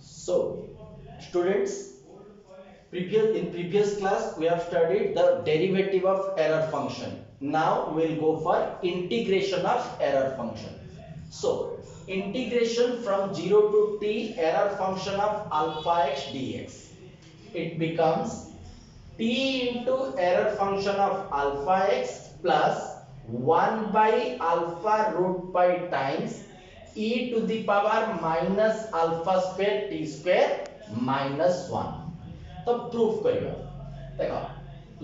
So, students, in previous class we have studied the derivative of error function. Now we will go for integration of error function. So, integration from 0 to t error function of alpha x dx. It becomes t into error function of alpha x plus 1 by alpha root pi times e to the power minus alpha square t square minus 1. तो proof करियो देखो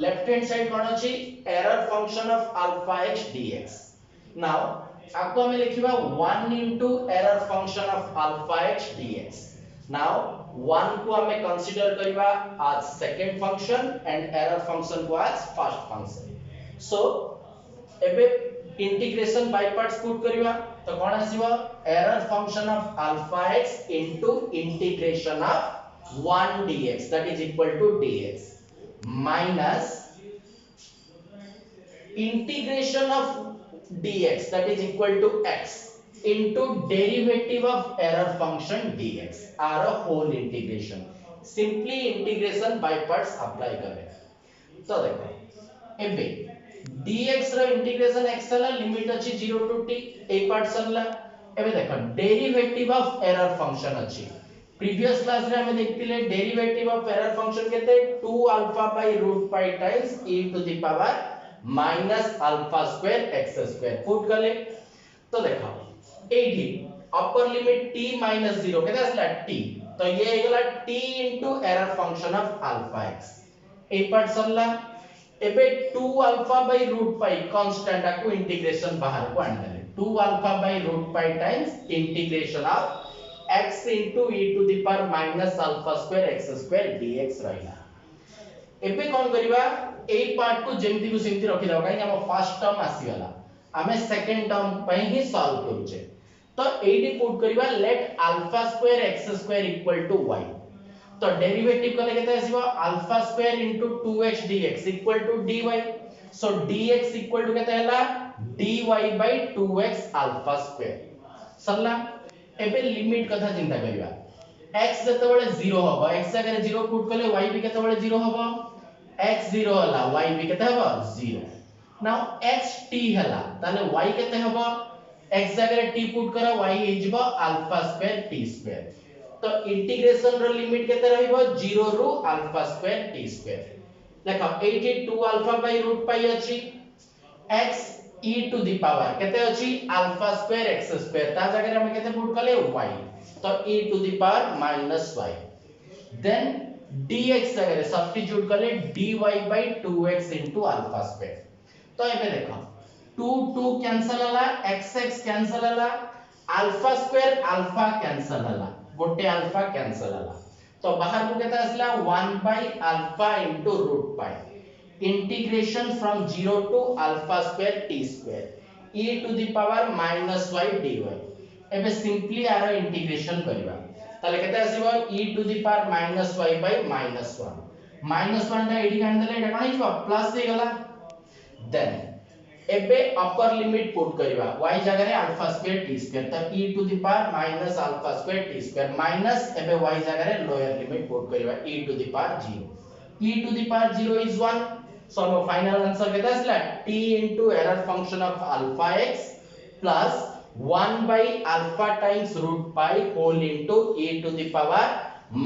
left hand side कोन अछि error function of alpha x dx now आपको हमें लिखिबा 1 into error function of alpha x dx now 1 को हमें consider करिबा आज second function and error function को आज फर्स्ट फंक्शन सो एबे इंटीग्रेशन बाय पार्ट्स पुट करिबा तो कोन आसीबो error function of alpha x into integration of 1 dx that is equal to dx minus integration of dx that is equal to x into derivative of error function dx are a whole integration simply integration by parts apply करे तो देखो एबे dx रो integration x ला limit अछि 0 to t ए part सरला एबे देखो डेरिवेटिव ऑफ एरर फंक्शन अछि प्रीवियस क्लास रे हमें देखतिले डेरिवेटिव ऑफ एरर फंक्शन केते 2 alpha by root pi times e to the power minus alpha square x square put करले तो देखो एठी अपर लिमिट t माइनस 0 केते आसला t तो ये हेगला t into error function of alpha x ए पार्ट सरला एबे 2 alpha by root pi constant को इंटीग्रेशन बाहर को आनले 2 alpha by root pi times integration of x into e to the power minus alpha square x square dx रहिला एबे कोन करिबा ए पार्ट को जेमति को सेमति रखि दाओ काई हम फर्स्ट टर्म आसी गला हमें सेकंड टर्म पई ही सॉल्व करूचे तो एडी पुट करिबा let alpha square x square equal to y तो डेरिवेटिव कले केते आसीबो alpha square into 2x dx equal to dy so dx equal to केते हला dy by 2x alpha square सरला एबे लिमिट कथा चिंता करिवा x जतबेले 0 होबो x अगर 0 पुट करले y भी केतबेले 0 होबो x 0 हला y भी केते होबो 0 नाउ x t हला ताले y केते होबो x अगर t पुट करा y हे जिवो अल्फा स्क्वायर t स्क्वायर तो इंटीग्रेशन रो लिमिट केते रहइबो 0 रु अल्फा स्क्वायर t स्क्वायर देखो 82 अल्फा बाय रूट पाई अछि x e to the power केते अछि अल्फा स्क्वायर x स्क्वायर ता जगह हम केते पुट करले y तो e to the power minus y then dx जगह सब्स्टिट्यूट करले dy by 2x into alpha square तो एबे देखो 2 2 कैंसिल हला x x कैंसिल हला अल्फा स्क्वायर अल्फा कैंसिल हला गोटे अल्फा कैंसिल हला तो बाहर को केते आसला 1 by alpha into root pi integration from 0 to alpha square t square e to the power minus y dy एबे सिंपली आरो इंटीग्रेशन करबा ताले केते आसीबो e to the power minus y by minus 1 टा एडी कान देले एटा कोन हिजबो प्लस हे गला then एबे upper limit put करबा y जगह रे अल्फा स्क्वायर t स्क्वायर त e to the power minus alpha square t square minus एबे y जगह रे लोअर लिमिट पुट करबा e to the power 0 e to the power 0 is 1 so our final answer केते आसला t into error function of alpha x plus 1 by alpha times root pi whole into e to the power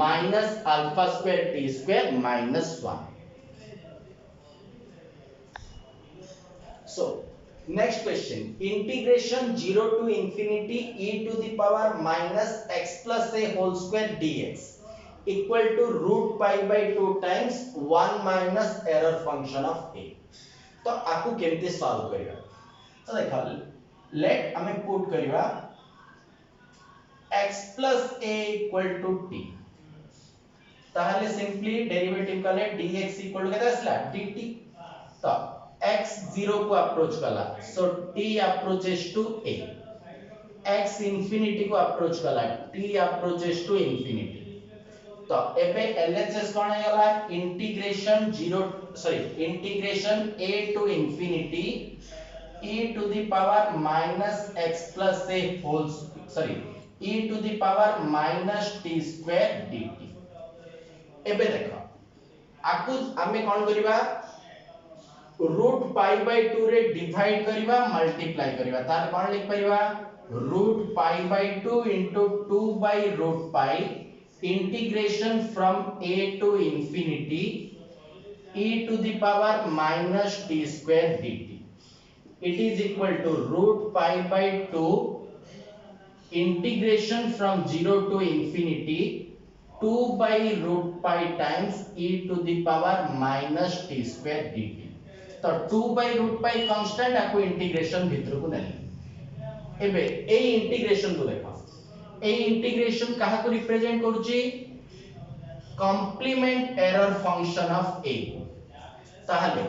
minus alpha square t square minus 1 so next question integration 0 to infinity e to the power minus x plus a whole square dx equal to root pi by 2 times 1 minus error function of a तो आपको केमते solve करिया तो देखा late हमें put करिया x plus a equal to t ताहले simply derivative कले dx equal to केता आसला dt तो x 0 को अप्रोच कला सो t approaches to a x infinity को अप्रोच कला t approaches to infinity तो एबे LHS कोन हेला integration 0 sorry integration a to infinity e to the power minus x plus a whole sorry e to the power minus t square dt। एबे देखो आकु आमे कोन करिबा रूट पाई बाय 2 रे divide करिबा मल्टीप्लाई करिबा तार कोन लिख परिबा root pi by 2 into 2 by root pi integration from a to infinity e to the power minus t square dt। It is equal to root pi by 2 integration from 0 to infinity 2 by root pi times e to the power minus t square dt। तो 2 by root pi constant आपको integration भीतर को नहीं एबे a integration को देखो a integration कहा को रिप्रेजेंट करूची complement error function of a ताहले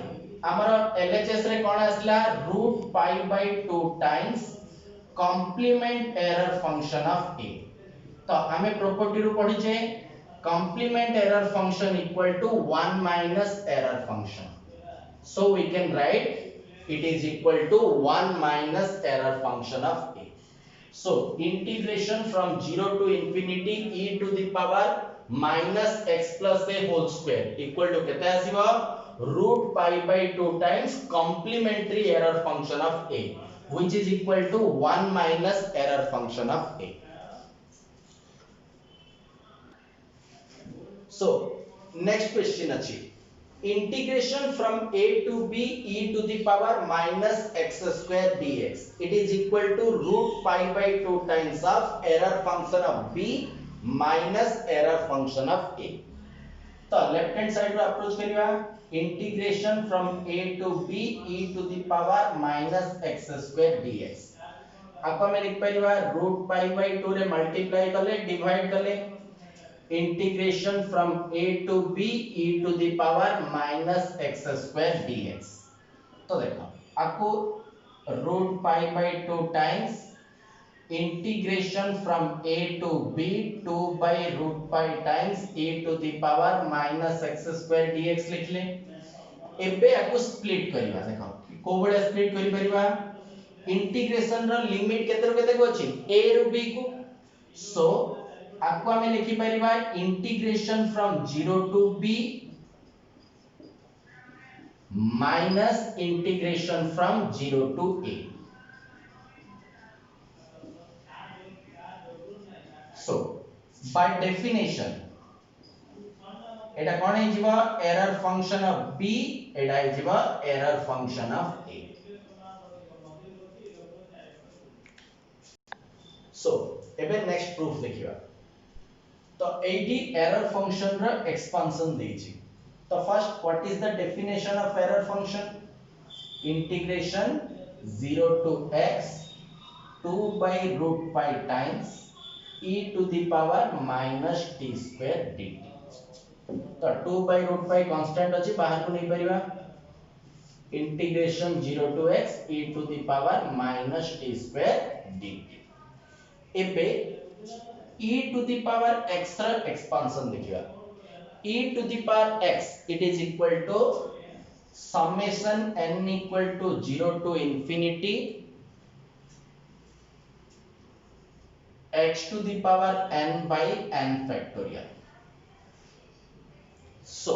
हमर एलएचएस रे कोन आसला root pi by 2 times complement error function of a. तो हमें प्रॉपर्टी रू पढ़ी जे complement error function equal to 1 minus error function. So we can write it is equal to 1 minus error function of a। So integration from 0 to infinity e to the power minus x plus a whole square equal to केते आसीबो root pi by 2 times complementary error function of a which is equal to 1 minus error function of a। So next question अछि integration from a to b e to the power minus x square dx it is equal to root pi by 2 times of error function of b minus error function of a। तो left hand side रो approach करिवा integration from a to b e to the power minus x square dx आपको मैं लिख परिवा root pi by 2 रे multiply करले divide करले integration from a to b e to the power minus x square dx। तो देखो आपको root pi by 2 times integration from a to b 2 by root pi times e to the power minus x square dx लिख ले। एबे आपको split करिवा देखो को बडे स्प्लिट करि परिवा इंटीग्रेशन रो लिमिट केते केते को अछि a रो b को। सो आपको हमें लिखि परिबा integration from 0 to b minus integration from 0 to a। So by definition एटा कोन हे जिवो एरर फंक्शन ऑफ b एटा हे जिवो एरर फंक्शन ऑफ a। सो एबे नेक्स्ट प्रूफ देखिबा तो एटी एरर फंक्शन रा एक्सपेंशन देछि। तो first what is the definition of error function integration 0 to x 2 by root pi times e to the power minus t square dt। तो 2 by root pi constant अछि बाहर को नहीं परिबा integration 0 to x e to the power minus t square dt। एबे e to the power x रा expansion देखिबा e to the power x it is equal to summation n equal to 0 to infinity x to the power n by n factorial। so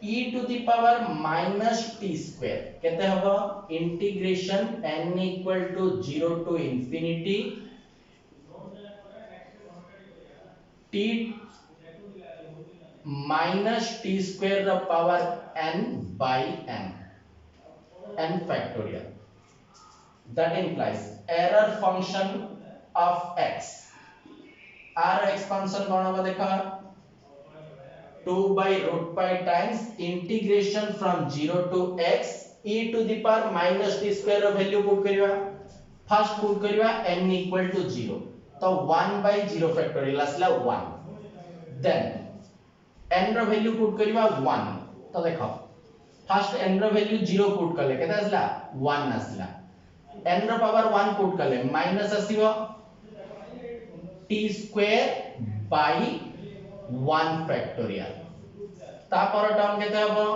e to the power minus t square केते हबो integration n equal to 0 to infinity t minus t square the power n by n factorial। that implies error function of x r expansion कोन होबा देखा 2 by root pi times integration from 0 to x e to the power minus t square रो value put करिवा first put करिवा n equal to 0 तो 1 by 0 factorial असला 1 then n रो value put करिवा 1 तो देखो फर्स्ट n रो वैल्यू 0 पुट करले केते असला 1 असला n रो पावर 1 पुट करले माइनस आसीबो t स्क्वायर बाय 1 फैक्टोरियल ता पर टर्म केते हबो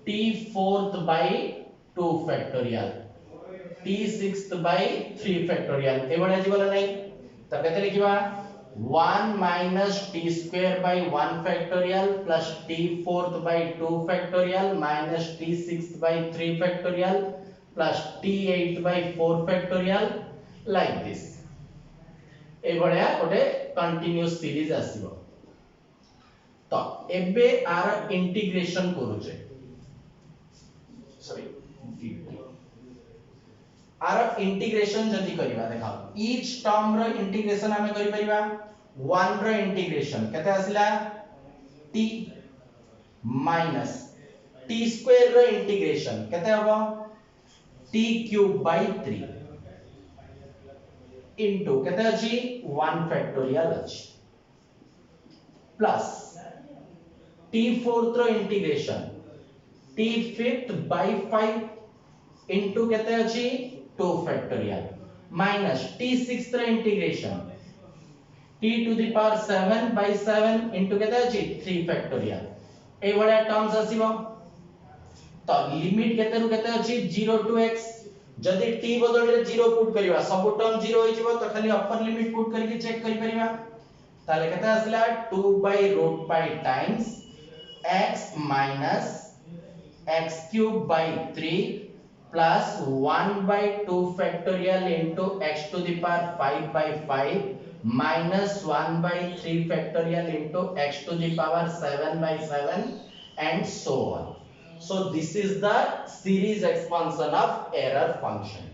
t fourth by 2 factorial t sixth by 3 factorial ए बड़ा जी बोला नहीं तो कहते लिखिबा 1 minus t square by 1 factorial plus t fourth by 2 factorial minus t sixth by 3 factorial plus t eighth by 4 factorial like this ए बड़ा गोटे कंटीन्यूअस सीरीज आसीबो तो एबे आर इंटीग्रेशन करूचे सॉरी आर इंटीग्रेशन जदी करिबा देखा ईच टर्म रो integration हमें करि परिबा 1 रो इंटीग्रेशन केते आसिला t minus t square rho integration केते हबो t क्यूब बाय 3 इनटू केते अछि 1 फैक्टोरियल अछि प्लस t fourth रो integration t fifth by 5 into केते अछि 2 फैक्टोरियल माइनस t sixth रो integration t to the power 7 by 7 into केते अछि 3 फैक्टोरियल ए भलिया टर्म्स आसीबो तो लिमिट केते रु केते अछि 0 to x जदी t बदल रे 0 पुट करिवा सब टर्म 0 होई जिवो तो खाली अपर लिमिट पुट करके चेक करि परिवा ताले केते आसिला 2 by root pi times x minus x cube by 3 plus 1 by 2 factorial into x to the power 5 by 5 minus 1 by 3 factorial into x to the power 7 by 7 and so on. So this is the series expansion of error function.